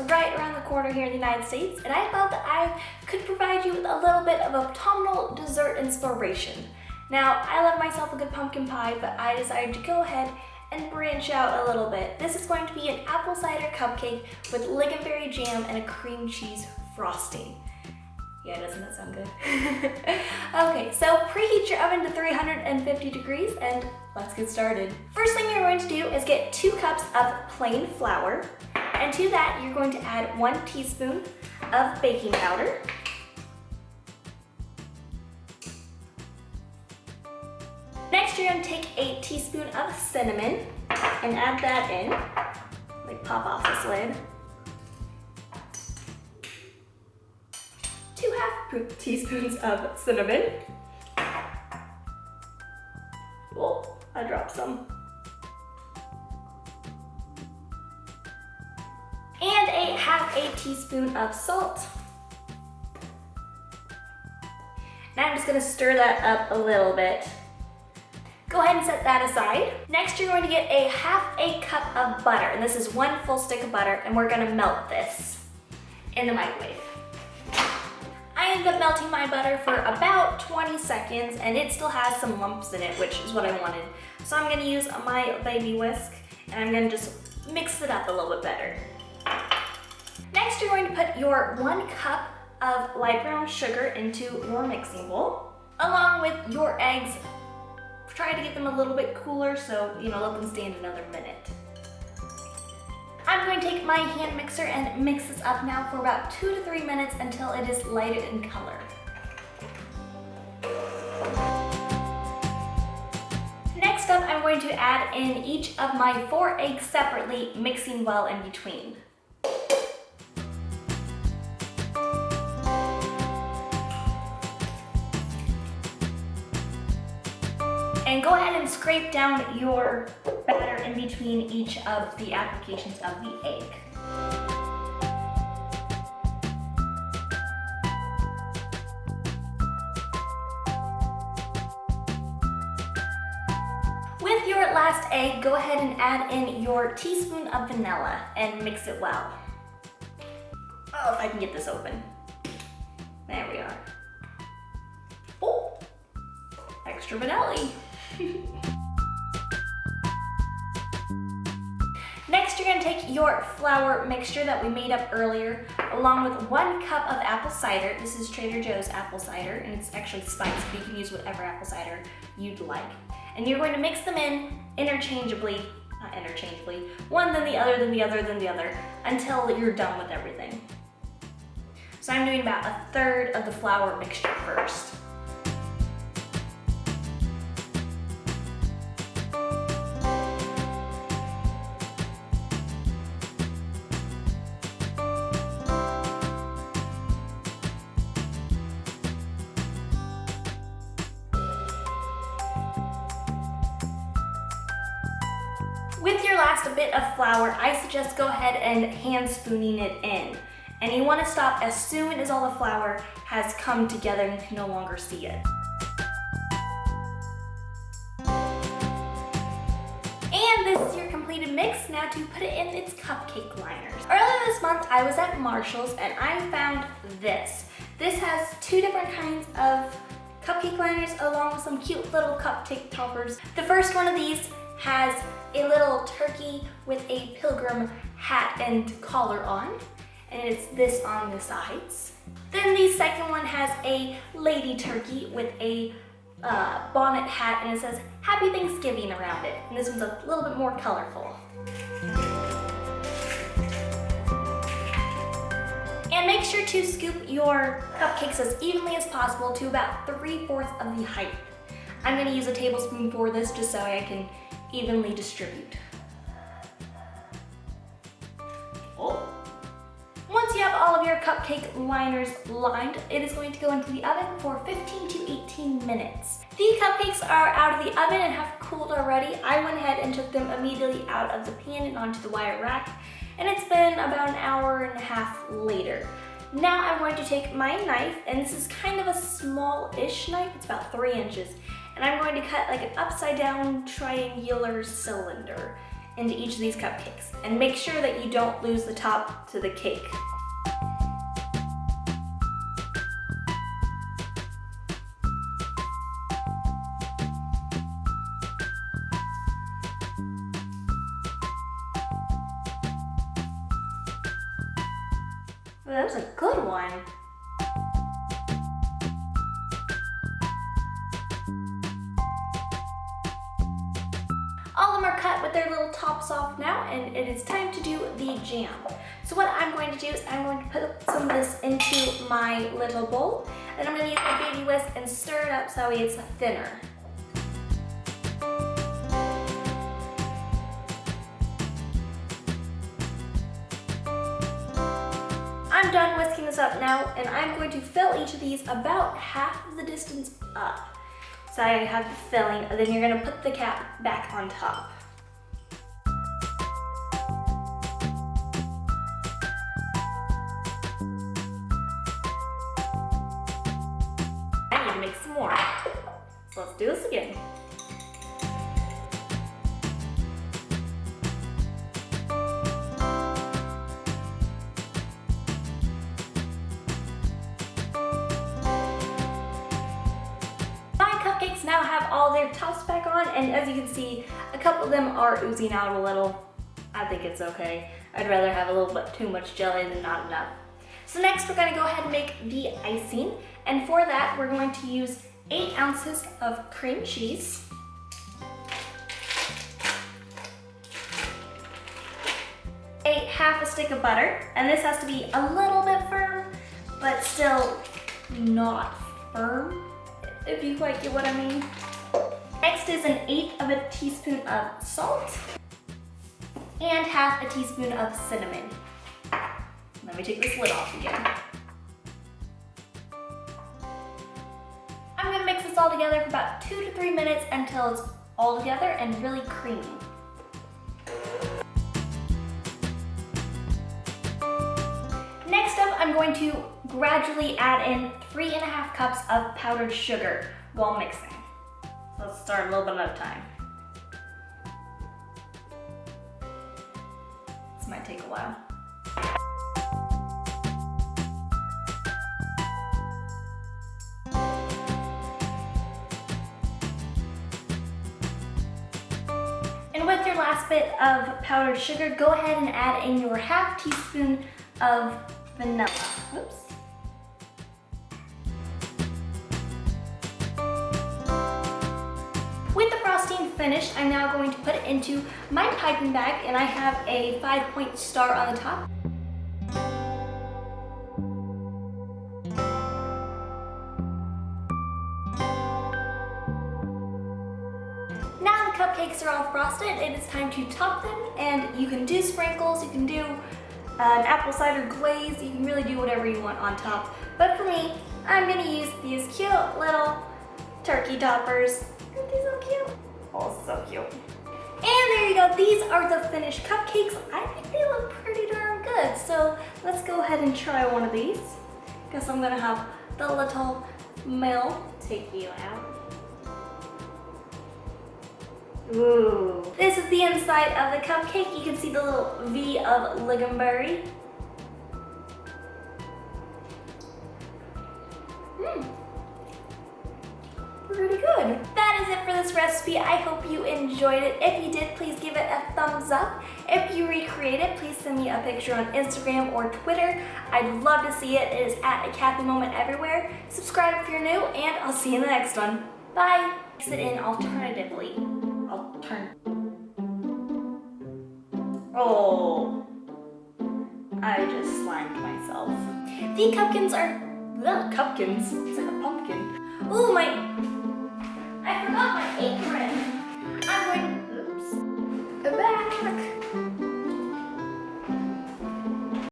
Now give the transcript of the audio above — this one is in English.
right around the corner here in the United States, and I thought that I could provide you with a little bit of autumnal dessert inspiration. Now, I love myself a good pumpkin pie, but I decided to go ahead and branch out a little bit. This is going to be an apple cider cupcake with lingonberry jam and a cream cheese frosting. Yeah, doesn't that sound good? Okay, so preheat your oven to 350 degrees and let's get started. First thing you're going to do is get 2 cups of plain flour, and to that you're going to add 1 teaspoon of baking powder, next you're going to take a teaspoon of cinnamon and add that in. Like pop off this lid. 2 half teaspoons of cinnamon. Oh, I dropped some. And a half a teaspoon of salt. Now I'm just gonna stir that up a little bit. Go ahead and set that aside. Next, you're going to get a half a cup of butter, and this is 1 full stick of butter, and we're gonna melt this in the microwave. I ended up melting my butter for about 20 seconds, and it still has some lumps in it, which is what I wanted. So I'm gonna use my baby whisk, and I'm gonna just mix it up a little bit better. Next, you're going to put your 1 cup of light brown sugar into your mixing bowl, along with your eggs. Try to get them a little bit cooler, so let them stand another minute. I'm going to take my hand mixer and mix this up now for about 2 to 3 minutes until it is lighted in color. Next up, I'm going to add in each of my 4 eggs separately, mixing well in between. And go ahead and scrape down your batter in between each of the applications of the egg. With your last egg, go ahead and add in your teaspoon of vanilla and mix it well. Oh, if I can get this open. There we are. Oh, extra vanilla. Next, you're going to take your flour mixture that we made up earlier, along with 1 cup of apple cider. This is Trader Joe's apple cider, and it's actually spiced, but you can use whatever apple cider you'd like. And you're going to mix them in interchangeably, not interchangeably, one then the other, then the other, then the other, until you're done with everything. So I'm doing about 1/3 of the flour mixture first. With your last bit of flour, I suggest go ahead and hand spooning it in. And you want to stop as soon as all the flour has come together and you can no longer see it. And this is your completed mix. Now to put it in its cupcake liners. Earlier this month, I was at Marshall's and I found this. This has 2 different kinds of cupcake liners along with some cute little cupcake toppers. The first one of these has a little turkey with a pilgrim hat and collar on, and it's this on the sides. Then the second one has a lady turkey with a bonnet hat, and it says Happy Thanksgiving around it. And this one's a little bit more colorful. And make sure to scoop your cupcakes as evenly as possible to about 3/4 of the height. I'm going to use a tablespoon for this just so I can evenly distribute. Oh. Once you have all of your cupcake liners lined, it is going to go into the oven for 15 to 18 minutes. The cupcakes are out of the oven and have cooled already. I went ahead and took them immediately out of the pan and onto the wire rack, and it's been about 1.5 hours later. Now I'm going to take my knife, and this is kind of a small-ish knife, it's about 3 inches, and I'm going to cut like an upside down triangular cylinder. into each of these cupcakes. And make sure that you don't lose the top to the cake. Well, that was a good one. All of them are cut with their little tops off now, and it is time to do the jam. So what I'm going to do is I'm going to put some of this into my little bowl, and I'm going to use my baby whisk and stir it up so it's thinner. I'm done whisking this up now, and I'm going to fill each of these about half of the distance up. So I have the filling, and then you're going to put the cap back on top. I need to make some more. So let's do this again. Cupcakes now have all their tops back on, and as you can see, a couple of them are oozing out a little. I think it's okay. I'd rather have a little bit too much jelly than not enough. So next we're going to go ahead and make the icing, and for that we're going to use 8 ounces of cream cheese, half a stick of butter, and this has to be a little bit firm, but still not firm, if you quite get what I mean. Next is 1/8 of a teaspoon of salt and half a teaspoon of cinnamon. Let me take this lid off again. I'm gonna mix this all together for about 2 to 3 minutes until it's all together and really creamy. Next up, I'm going to gradually add in 3½ cups of powdered sugar while mixing. So let's start a little bit at a time. This might take a while. And with your last bit of powdered sugar, go ahead and add in your ½ teaspoon of vanilla. Oops. With the frosting finished, I'm now going to put it into my piping bag, and I have a 5-point star on the top. Now the cupcakes are all frosted, it is time to top them, and you can do sprinkles, you can do an apple cider glaze, you can really do whatever you want on top. But for me, I'm gonna use these cute little turkey toppers. Aren't they so cute? Oh, so cute. And there you go, these are the finished cupcakes. I think they look pretty darn good. So let's go ahead and try one of these. Guess I'm gonna have the little Mel take you out. Ooh. This is the inside of the cupcake. You can see the little V of Lingonberry. Pretty good. That is it for this recipe. I hope you enjoyed it. If you did, please give it a thumbs up. If you recreate it, please send me a picture on Instagram or Twitter. I'd love to see it. It is at @KathyMoment everywhere. Subscribe if you're new, and I'll see you in the next one. Bye. Mix it in alternatively. Oh, I just slimed myself. The cupkins are, cupkins, it's like a pumpkin. Ooh, my